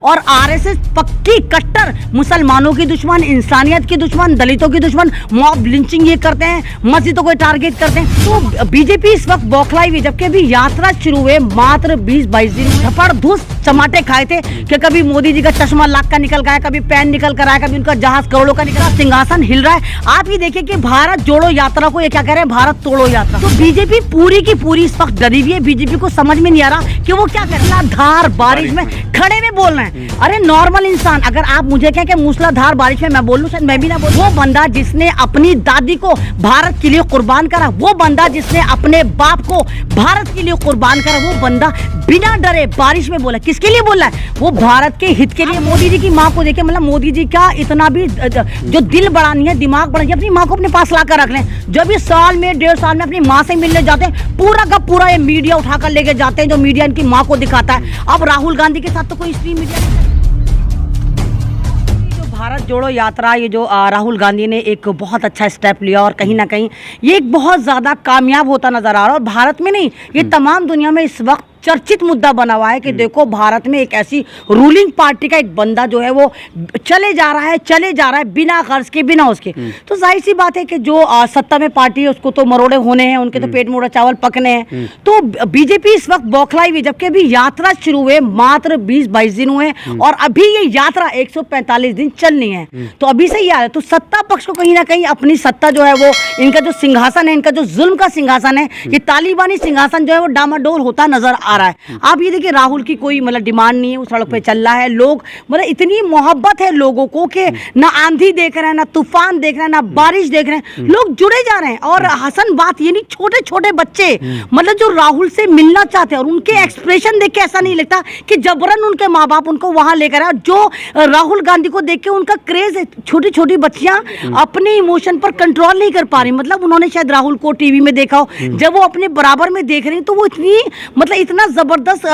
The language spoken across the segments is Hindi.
और आरएसएस पक्की कट्टर मुसलमानों की दुश्मन, इंसानियत की दुश्मन, दलितों की दुश्मन, मॉब लिंचिंग ये करते हैं, मस्जिदों को टारगेट करते हैं। तो बीजेपी इस वक्त बौखलाई हुई, जबकि अभी यात्रा शुरू हुए मात्र 20-22 दिन धपड़धूस चमाटे खाए थे कि कभी मोदी जी का चश्मा लाख का निकल गया, कभी पैन निकल कर आया, कभी उनका जहाज करोड़ों का निकला, सिंहासन हिल रहा है। आप ये देखिए कि भारत जोड़ो यात्रा को ये क्या कह रहे हैं, भारत तोड़ो यात्रा। तो बीजेपी पूरी की पूरी इस वक्त डरी हुई है। बीजेपी को समझ में नहीं आ रहा कि वो क्या कर रहा है। धार बारिश में खड़े में बोल रहे हैं। अरे नॉर्मल इंसान, अगर आप मुझे कहें कि मूसलाधार बारिश में मैं बोल लूं, शायद मैं भी ना बोलूं। वो बंदा जिसने अपनी दादी को भारत के लिए कुर्बान करा, वो बंदा जिसने अपने बाप को भारत के लिए कुर्बान करा, वो बंदा बिना डरे बारिश में बोला। किसके लिए बोल रहा है? वो भारत के हित के लिए। मोदी जी की माँ को देखे, मतलब मोदी जी का इतना भी जो दिल बड़ा नहीं है, दिमाग बड़ा नहीं है, अपनी माँ को अपने पास ला कर रख लें। जब इस साल में 1.5 साल में अपनी माँ से मिलने जाते हैं, पूरा का पूरा ये मीडिया उठाकर लेके जाते हैं, जो मीडिया इनकी माँ को दिखाता है। अब राहुल गांधी के साथ तो कोई स्ट्रीम मीडिया नहीं। भारत जोड़ो यात्रा, ये जो राहुल गांधी ने एक बहुत अच्छा स्टेप लिया और कहीं ना कहीं ये एक बहुत ज़्यादा कामयाब होता नजर आ रहा है। और भारत में नहीं, ये तमाम दुनिया में इस वक्त चर्चित मुद्दा बना हुआ है कि देखो भारत में एक ऐसी रूलिंग पार्टी का एक बंदा जो है वो चले जा रहा है बिना कर्ज के, बिना उसके। तो जाहिर सी बात है कि जो सत्ता में पार्टी है उसको तो मरोड़े होने हैं, उनके तो पेट मोड़ा चावल पकने हैं। तो बीजेपी इस वक्त बौखलाई हुई, जबकि अभी यात्रा शुरू हुए मात्र 20-22 दिन हुए और अभी ये यात्रा 145 दिन चलनी है। तो अभी से ही आ रहा है। तो सत्ता पक्ष को कहीं ना कहीं अपनी सत्ता जो है वो, इनका जो सिंहासन है, इनका जो जुल्म का सिंहासन है, ये तालिबानी सिंहासन जो है वो डामाडोल होता नजर आ रहा है। आप ये देखिए, राहुल की कोई मतलब डिमांड नहीं है, वो सड़क पे चल रहा है। लोग मतलब इतनी मोहब्बत है लोगों को कि ना आंधी देख रहे हैं, ना तूफान देख रहे हैं, ना बारिश देख रहे हैं, लोग जुड़े जा रहे हैं। और हसन बात ये नहीं, छोटे छोटे बच्चे मतलब जो राहुल से मिलना चाहते हैं, और उनके एक्सप्रेशन देख के ऐसा नहीं लगता कि जबरन उनके माँ बाप उनको वहां लेकर आए। जो राहुल गांधी को देख के उनका क्रेज है, छोटी छोटी बच्चियां अपने इमोशन पर कंट्रोल नहीं कर पा रही। मतलब उन्होंने शायद राहुल को टीवी में देखा हो, जब वो अपने बराबर में देख रही है तो वो इतनी मतलब इतना जबरदस्त,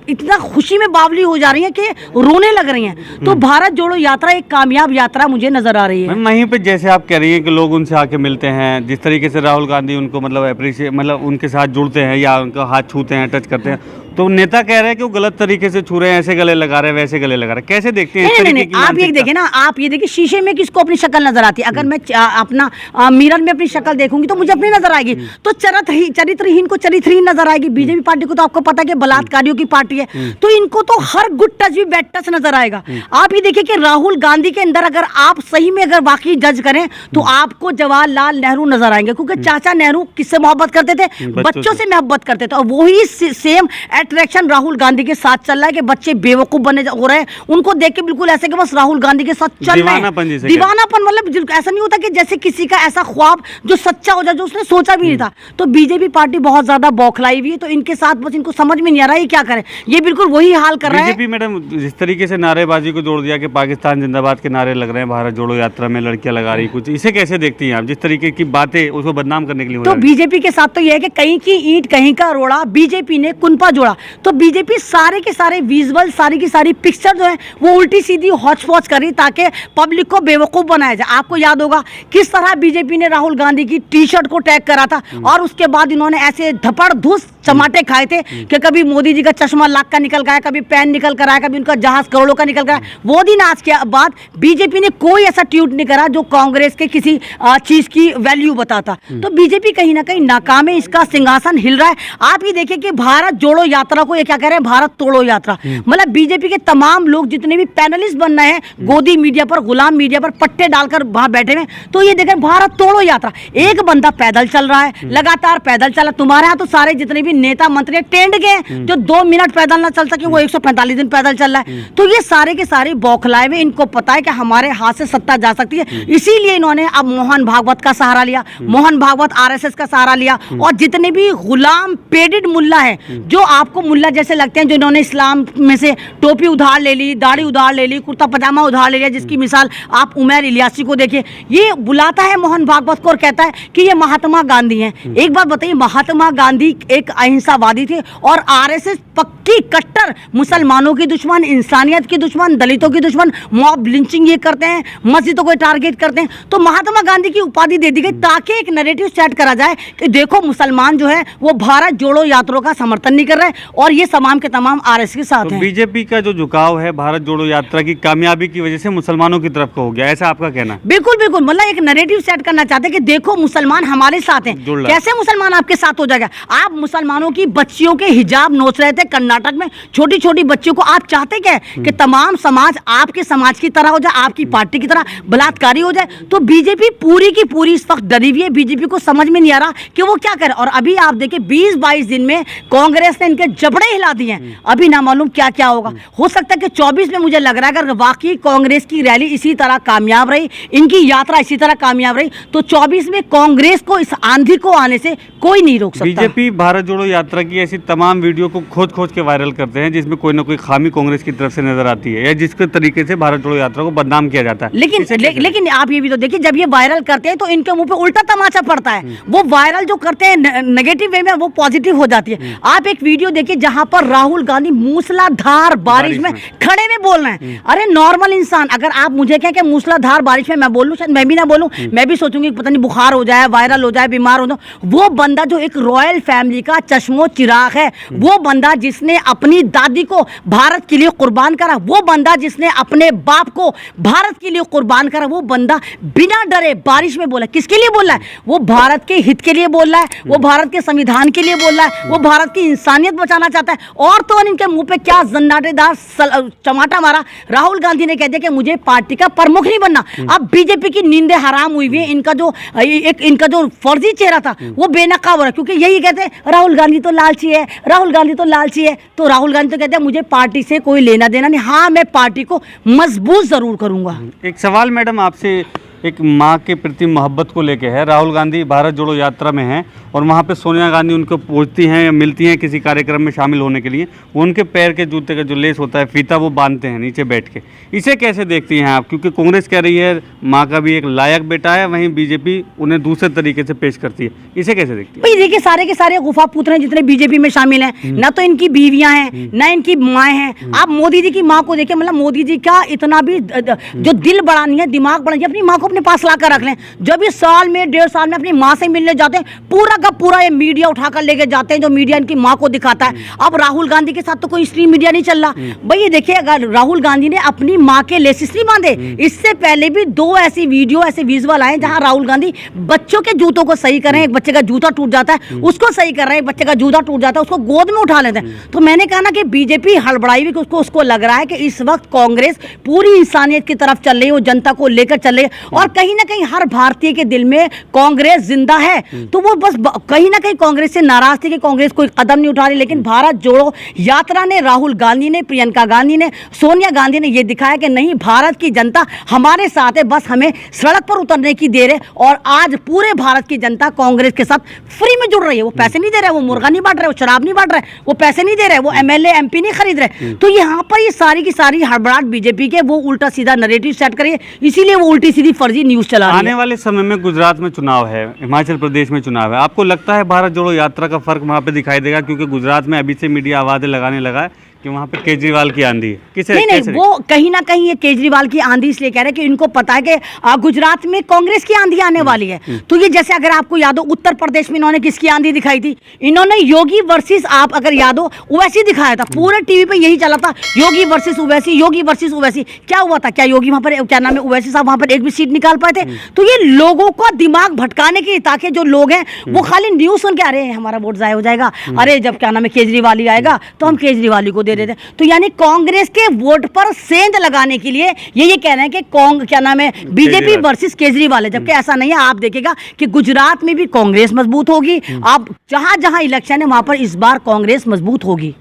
इतना खुशी में बावली हो जा रही है कि रोने लग रही हैं। तो भारत जोड़ो यात्रा एक कामयाब यात्रा मुझे नजर आ रही है। वहीं पे जैसे आप कह रही हैं कि लोग उनसे आके मिलते हैं, जिस तरीके से राहुल गांधी उनको मतलब अप्रिशिएट, मतलब उनके साथ जुड़ते हैं या उनका हाथ छूते हैं, टच करते हैं, तो नेता कह रहे हैं कि वो गलत तरीके से छू रहे हैं, ऐसे गले लगा रहे हैं, वैसे गले लगा रहे हैं। कैसे देखते हैं? नहीं, आप ये देखिए ना, आप ये देखिए शीशे में किसको अपनी शक्ल नजर आती है। अगर मैं अपना मिरर में अपनी शक्ल देखूंगी तो मुझे अपनी नजर आएगी, तो चरित्रहीन को चरित्रहीन नजर आएगी। बीजेपी पार्टी को तो आपको पता है कि बलात्कारियों की पार्टी है, तो इनको तो हर गुड टच भी बैड टच नजर आएगा। आप ये देखिए कि राहुल गांधी के अंदर अगर आप सही में अगर वाकई जज करें तो आपको जवाहरलाल नेहरू नजर आएंगे, क्योंकि चाचा नेहरू किससे मोहब्बत करते थे? बच्चों से मोहब्बत करते थे। और वही सेम अट्रैक्शन राहुल गांधी के साथ चल रहा है कि बच्चे बेवकूफ बने हो रहे हैं, उनको देख के बिल्कुल ऐसे कि बस राहुल गांधी के साथ चल रहे हैं। दीवानापन मतलब ऐसा नहीं होता कि जैसे किसी का ऐसा ख्वाब जो सच्चा हो जाए, जो उसने सोचा भी नहीं था। तो बीजेपी पार्टी बहुत ज्यादा बौखलाई हुई है, तो इनके साथ बस इनको समझ में नहीं आ रहा है क्या करें। ये बिल्कुल वही हाल कर रहा है। बीजेपी मैडम जिस तरीके से नारेबाजी को जोड़ दिया कि पाकिस्तान जिंदाबाद के नारे लग रहे हैं, भारत जोड़ो यात्रा में लड़कियां लगा रही कुछ, इसे कैसे देखती हैं आप? जिस तरीके की बातें उसको बदनाम करने के लिए तो बीजेपी के साथ तो यह है कि कहीं की ईंट कहीं का रोड़ा, बीजेपी ने कुनपा जोड़ा। तो बीजेपी सारे के सारे विजुअल, सारी की सारी पिक्चर जो है वो उल्टी सीधी हौच पौच करी ताकि पब्लिक को बेवकूफ बनाया जाए। आपको याद होगा किस तरह बीजेपी ने राहुल गांधी की टी-शर्ट को टैग करा था, और उसके बाद इन्होंने ऐसे धपड़धूस चमाटे खाए थे कि कभी मोदी जी का चश्मा लाख का निकल गया, कभी पैन निकल कर आया, कभी उनका जहाज करोड़ों का निकल गया। वो दिन आज के बाद बीजेपी ने कोई ऐसा ट्वीट नहीं करा जो कांग्रेस के किसी चीज की वैल्यू बताता। तो बीजेपी कहीं ना कहीं नाकाम है, इसका सिंहासन हिल रहा है। आप ये देखिए कि भारत जोड़ो यात्रा को ये क्या कह रहे हैं, भारत तोड़ो यात्रा। मतलब बीजेपी के तमाम लोग जितने भी पैनलिस्ट बन रहे हैं, गोदी मीडिया पर, गुलाम मीडिया पर पट्टे डालकर वहां बैठे हुए, तो ये देखें भारत तोड़ो यात्रा। एक बंदा पैदल चल रहा है, लगातार पैदल चला। तुम्हारे यहाँ तो सारे जितने भी नेता मंत्री टेंड गए, जो 2 मिनट पैदल ना चल सके वो 145 दिन पैदल चल रहा है। तो ये सारे के सारे बौखलाए हुए, इनको पता है कि हमारे हाथ से सत्ता जा सकती है, इसीलिए इन्होंने अब मोहन भागवत का सहारा लिया, मोहन भागवत आरएसएस का सहारा लिया। और जितने भी गुलाम पेडेड मुल्ला है, जो आपको मुल्ला जैसे लगते हैं, जो इन्होंने इस्लाम में से टोपी उधार ले ली, दाढ़ी उधार ले ली, कुर्ता पजामा उधार ले लिया, जिसकी मिसाल आप उमर इलियासी को देखिए। ये बुलाता है मोहन भागवत को और कहता है कि ये महात्मा गांधी हैं। एक बात बताइए, महात्मा गांधी एक अहिंसावादी थे और आरएसएस पक्की कट्टर मुसलमानों की दुश्मन, इंसानियत की दुश्मन, दलितों की दुश्मन, मॉब लिंचिंग ये करते हैं, मस्जिदों को टारगेट करते हैं। तो महात्मा गांधी की उपाधि दे दी गई ताकि एक नैरेटिव सेट करा जाए कि देखो मुसलमान जो है वो भारत जोड़ो यात्रा का समर्थन नहीं कर रहे, और ये तमाम के तमाम आरएसएस के साथ तो हैं। बीजेपी का जो झुकाव है भारत जोड़ो यात्रा की कामयाबी की वजह से मुसलमानों की तरफ का हो गया, ऐसा आपका कहना है? बिल्कुल बिल्कुल, मतलब एक नैरेटिव सेट करना चाहते हैं कि देखो मुसलमान हमारे साथ हैं। जुड़ रहा है। कैसे मुसलमान आपके साथ हो जाएगा? आप मुसलमानों की बच्चियों के हिजाब नोच रहे थे कर्नाटक में, छोटी छोटी बच्चियों को। आप चाहते क्या है कि तमाम समाज आपके समाज की तरह हो जाए, आपकी पार्टी की तरह बलात्कारी हो जाए? तो बीजेपी पूरी की पूरी इस वक्त डरी हुई है। बीजेपी को समझ में नहीं आ रहा कि वो क्या करे। और अभी आप देखिए 20-22 दिन में कांग्रेस ने इनके जबड़े हिला दिए हैं। अभी ना मालूम क्या क्या होगा। हो सकता है कि 24 में, मुझे लग रहा है अगर वाकई कांग्रेस की रैली इसी तरह कामयाब रही, इनकी यात्रा इसी तरह कामयाब रही, तो 24 में कांग्रेस को इस आंधी को आने से कोई नहीं रोक सकता। बीजेपी भारत जोड़ो यात्रा की ऐसी तमाम वीडियो को खोज खोज के वायरल करते हैं जिसमें कोई ना कोई खामी कांग्रेस की तरफ से नजर आती है या जिसके तरीके से भारत जोड़ो यात्रा को बदनाम किया जाता है। लेकिन आप ये भी तो देखिए, जब ये वायरल करते हैं तो इनके मुंह पे उल्टा तमाचा पड़ता है। वो वायरल जो करते हैं नेगेटिव वे में, वो पॉजिटिव हो जाती है। आप एक वीडियो देखिए जहां पर राहुल गांधी मूसलाधार बारिश में खड़े में बोल रहे हैं। अरे नॉर्मल इंसान, अगर आप मुझे कहें कि मूसलाधार बारिश में मैं बोलूं, शायद मैं भी ना बोलूं, मैं भी सोचूंगी पता नहीं बुखार हो जाए, वायरल हो जाए, बीमार हो जाए। वो बंदा जो एक रॉयल फैमिली का चश्मो चिराग है, वो बंदा जिसने अपनी दादी को भारत के लिए कुर्बान करा, वो बंदा जिसने अपने बाप को भारत के लिए कुर्बान करा, वो बंदा बिना डरे बारिश में बोला। किसके लिए बोल रहा है? वो भारत के हित के लिए बोल रहा है, वो भारत के संविधान के लिए बोल रहा है, वो भारत की इंसानियत बचाना चाहता है। और तो और इनके मुंह पे क्या जन्नाटेदार चमाटा मारा। राहुल गांधी ने कह दिया कि मुझे पार्टी का प्रमुख नहीं बनना। अब बीजेपी की नींदें हराम हुई हुई है। इनका जो फर्जी चेहरा था वो बेनकाब हो रहा है, क्योंकि यही कहते हैं राहुल गांधी तो लालची है, राहुल गांधी तो लालची है। तो राहुल गांधी तो कहते हैं मुझे पार्टी से कोई लेना देना नहीं। हाँ, मैं पार्टी को मजबूत जरूर करूंगा। एक सवाल मैडम आपसे, एक माँ के प्रति मोहब्बत को लेके है। राहुल गांधी भारत जोड़ो यात्रा में हैं और वहाँ पे सोनिया गांधी उनको पूछती हैं या मिलती हैं किसी कार्यक्रम में शामिल होने के लिए, वो उनके पैर के जूते का जो लेस होता है, फीता, वो बांधते हैं नीचे बैठ के। इसे कैसे देखती हैं आप? क्योंकि कांग्रेस कह रही है माँ का भी एक लायक बेटा है, वहीं बीजेपी उन्हें दूसरे तरीके से पेश करती है। इसे कैसे देखती है? भाई देखिए, सारे के सारे गुफा पुत्र हैं जितने बीजेपी में शामिल हैं। ना तो इनकी बीवियां हैं, ना इनकी माएँ हैं। आप मोदी जी की माँ को देखिए, मतलब मोदी जी का इतना भी जो दिल बड़ा नहीं है, दिमाग बड़ा नहीं है। अपनी माँ को अपने पास ला कर रख लें। जब इस साल में 1.5 साल में अपनी माँ से मिलने जाते हैं, पूरा का पूरा ये मीडिया उठाकर लेके जाते हैं, जो मीडिया इनकी माँ को दिखाता है। अब राहुल गांधी के साथ तो कोई स्ट्रीम मीडिया नहीं चल रहा। भाई ये देखिए, अगर राहुल गांधी ने अपनी माँ के लेसिस नहीं बांधे। इससे पहले भी 2 ऐसी वीडियो, ऐसे विजुअल आए जहां राहुल गांधी बच्चों के जूतों को सही कर रहे हैं। एक बच्चे का जूता टूट जाता है, उसको सही कर रहे हैं। बच्चे का जूता टूट जाता है, उसको गोद में उठा लेते हैं। तो मैंने कहा ना कि बीजेपी हड़बड़ाई हुई, उसको लग रहा है कि इस वक्त कांग्रेस पूरी इंसानियत की तरफ चल रही है, वो जनता को लेकर चल रही है। और कहीं ना कहीं हर भारतीय के दिल में कांग्रेस जिंदा है। तो वो बस कहीं ना कहीं कांग्रेस से नाराज थी कि कांग्रेस कोई कदम नहीं उठा रही। लेकिन भारत जोड़ो यात्रा ने, राहुल गांधी ने, प्रियंका गांधी ने, सोनिया गांधी ने ये दिखाया कि नहीं, भारत की जनता हमारे साथ है, बस हमें सड़क पर उतरने की देर है। और आज पूरे भारत की जनता कांग्रेस के साथ फ्री में जुड़ रही है। वो पैसे नहीं दे रहे, वो मुर्गा नहीं बांट रहे, वो शराब नहीं बांट रहे, वो पैसे नहीं दे रहे, वो एमएलए एमपी नहीं खरीद रहे। तो यहाँ पर ये सारी की सारी हड़बड़ाहट बीजेपी के, वो उल्टा सीधा नैरेटिव सेट करिए, इसीलिए वो उल्टी सीधी फर्जी न्यूज चला रही है। आने वाले समय में गुजरात में चुनाव है, हिमाचल प्रदेश में चुनाव है, आपको लगता है भारत जोड़ो यात्रा का फर्क वहाँ पे दिखाई देगा? क्योंकि गुजरात में अभी से मीडिया आवाज़ें लगाने लगा है कि वहाँ पे केजरीवाल की आंधी है। नहीं, वो कहीं ना कहीं ये केजरीवाल की आंधी इसलिए कह रहे हैं कि इनको पता है कि गुजरात में कांग्रेस की आंधी आने वाली है। तो ये जैसे अगर आपको याद हो, उत्तर प्रदेश में इन्होंने किसकी आंधी दिखाई थी? इन्होंने योगी वर्सेस, आप अगर याद हो, ओवैसी दिखाया था। पूरे टीवी पे यही चला था, योगी वर्सेस ओवैसी, योगी वर्सेस ओवैसी। क्या हुआ था? क्या योगी वहाँ पर, क्या नाम है, ओवैसी साहब वहाँ पर एक भी सीट निकाल पाए थे? तो ये लोगों का दिमाग भटकाने के लिए, ताकि जो लोग हैं वो खाली न्यूज सुन के, अरे हमारा वोट जाया हो जाएगा, अरे जब क्या नाम है केजरीवाल ही आएगा तो हम केजरीवाल को दे देते। तो यानी कांग्रेस के वोट पर सेंध लगाने के लिए ये कह रहे हैं कि क्या नाम है, बीजेपी वर्सेस केजरीवाल है। जबकि ऐसा नहीं है। आप देखेगा कि गुजरात में भी कांग्रेस मजबूत होगी। आप जहां जहां इलेक्शन है वहां पर इस बार कांग्रेस मजबूत होगी।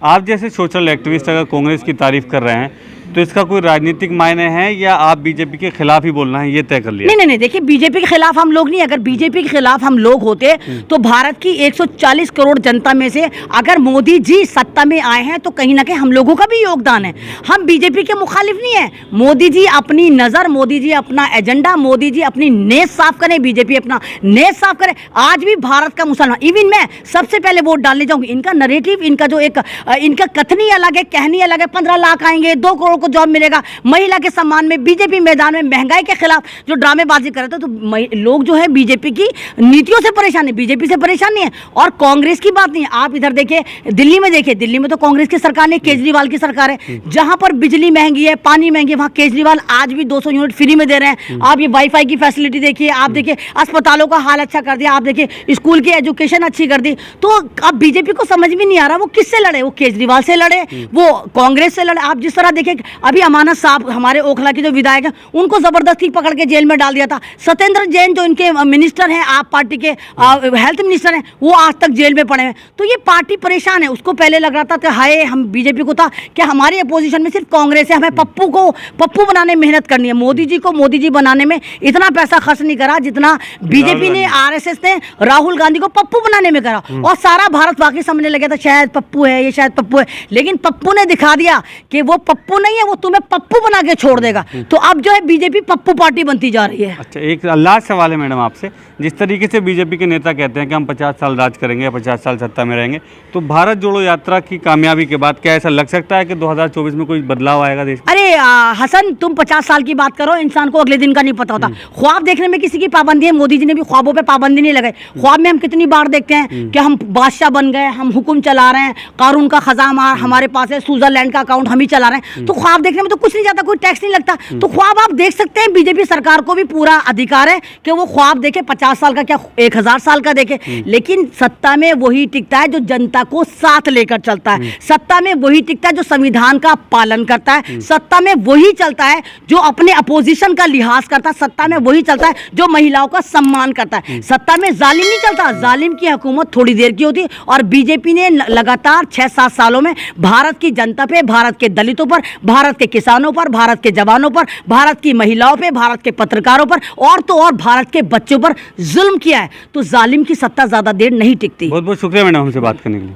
आप जैसे सोशल एक्टिविस्ट अगर कांग्रेस की तारीफ कर रहे हैं तो इसका कोई राजनीतिक मायने है या आप बीजेपी के खिलाफ ही बोलना है, ये तय कर लिया? नहीं, देखिए, बीजेपी के खिलाफ हम लोग नहीं। अगर बीजेपी के खिलाफ हम लोग होते तो भारत की 140 करोड़ जनता में से अगर मोदी जी सत्ता में आए हैं तो कहीं ना कहीं हम लोगों का भी योगदान है। हम बीजेपी के मुखालिफ नहीं है। मोदी जी अपनी नजर, मोदी जी अपना एजेंडा, मोदी जी अपनी नेज साफ करें, बीजेपी अपना नेज साफ करे। आज भी भारत का मुसलमान, इवन मैं सबसे पहले वोट डालने जाऊंगी। इनका नरेटिव, इनका जो एक इनका कथनी अलग है, कहनी अलग है। 15 लाख आएंगे, 2 करोड़ को जॉब मिलेगा, महिला के सम्मान में, बीजेपी मैदान में महंगाई के खिलाफ जो ड्रामेबाजी कर रहे थे, तो लोग जो है बीजेपी की नीतियों से परेशान है, बीजेपी से परेशान नहीं है। और कांग्रेस की बात नहीं है, आप इधर देखिए दिल्ली में, देखिए दिल्ली में तो कांग्रेस की सरकार नहीं, केजरीवाल की सरकार है। जहां पर बिजली महंगी है, पानी महंगी है, वहां केजरीवाल आज भी 200 यूनिट फ्री में दे रहे हैं। आप ये वाईफाई की फैसिलिटी देखिए, आप देखिए अस्पतालों का हाल अच्छा कर दिया, आप देखिए स्कूल की एजुकेशन अच्छी कर दी। तो अब बीजेपी को समझ में नहीं आ रहा वो किससे लड़े, वो केजरीवाल से लड़े, वो कांग्रेस से लड़े। आप जिस तरह देखिए अभी अमानत साहब हमारे ओखला के जो विधायक हैं, उनको जबरदस्ती पकड़ के जेल में डाल दिया था। सत्येंद्र जैन जो इनके मिनिस्टर हैं, आप पार्टी के हेल्थ मिनिस्टर हैं, वो आज तक जेल में पड़े हैं। तो ये पार्टी परेशान है। उसको पहले लग रहा था कि हाय हम बीजेपी को था कि हमारी अपोजिशन में सिर्फ कांग्रेस है, हमें पप्पू बनाने में मेहनत करनी है। मोदी जी को मोदी जी बनाने में इतना पैसा खर्च नहीं करा जितना बीजेपी ने, आरएसएस ने राहुल गांधी को पप्पू बनाने में करा। और सारा भारत वाकई समझने लगा था शायद पप्पू है, ये शायद पप्पू है। लेकिन पप्पू ने दिखा दिया कि वो पप्पू नहीं है, वो तुम्हें पप्पू बना के छोड़ देगा। तो अब जो है बीजेपी पप्पू पार्टी बनती जा रही है। अच्छा, एक लास्ट सवाल है मैडम आपसे, जिस तरीके से बीजेपी के नेता कहते हैं कि हम 50 साल राज करेंगे या 50 साल सत्ता में रहेंगे, तो भारत जोड़ो यात्रा की कामयाबी के बाद क्या ऐसा लग सकता है कि 2024 में कोई बदलाव आएगा देश में? अरे हसन, तुम 50 साल की बात करो, इंसान को अगले दिन का नहीं पता होता। ख्वाब देखने में किसी की पाबंदी है, मोदी जी ने भी ख्वाबों पे पाबंदी नहीं लगाई। ख्वाब में हम कितनी बार देखते हैं कि हम बादशाह बन गए, हम हुक्म चला रहे हैं, कानून का खजाना हमारे पास है, स्विट्जरलैंड का अकाउंट हम ही चला रहे हैं। तो ख्वाब देखने में तो कुछ नहीं जाता, कोई टैक्स नहीं लगता। तो ख्वाब आप देख सकते हैं, बीजेपी सरकार को भी पूरा अधिकार है कि वो ख्वाब देखे, 50 साल का क्या 1000 साल का देखे। लेकिन सत्ता में वही टिकता है जो जनता को साथ लेकर चलता है, सत्ता में वही टिकता है जो संविधान का पालन करता है, सत्ता में वही चलता है जो अपने अपोजिशन का लिहाज करता है, सत्ता में वही चलता है जो महिलाओं का सम्मान करता है। सत्ता में जालिम नहीं चलता, जालिम की हुकूमत थोड़ी देर की होती है। और बीजेपी ने लगातार 6-7 सालों में भारत की जनता पे, भारत के दलितों पर, भारत के किसानों पर, भारत के जवानों पर, भारत की महिलाओं पे, भारत के पत्रकारों पर और तो और भारत के बच्चों पर जुल्म किया है। तो जालिम की सत्ता ज्यादा देर नहीं टिकती। बहुत बहुत शुक्रिया मैडम हमसे बात करने के लिए।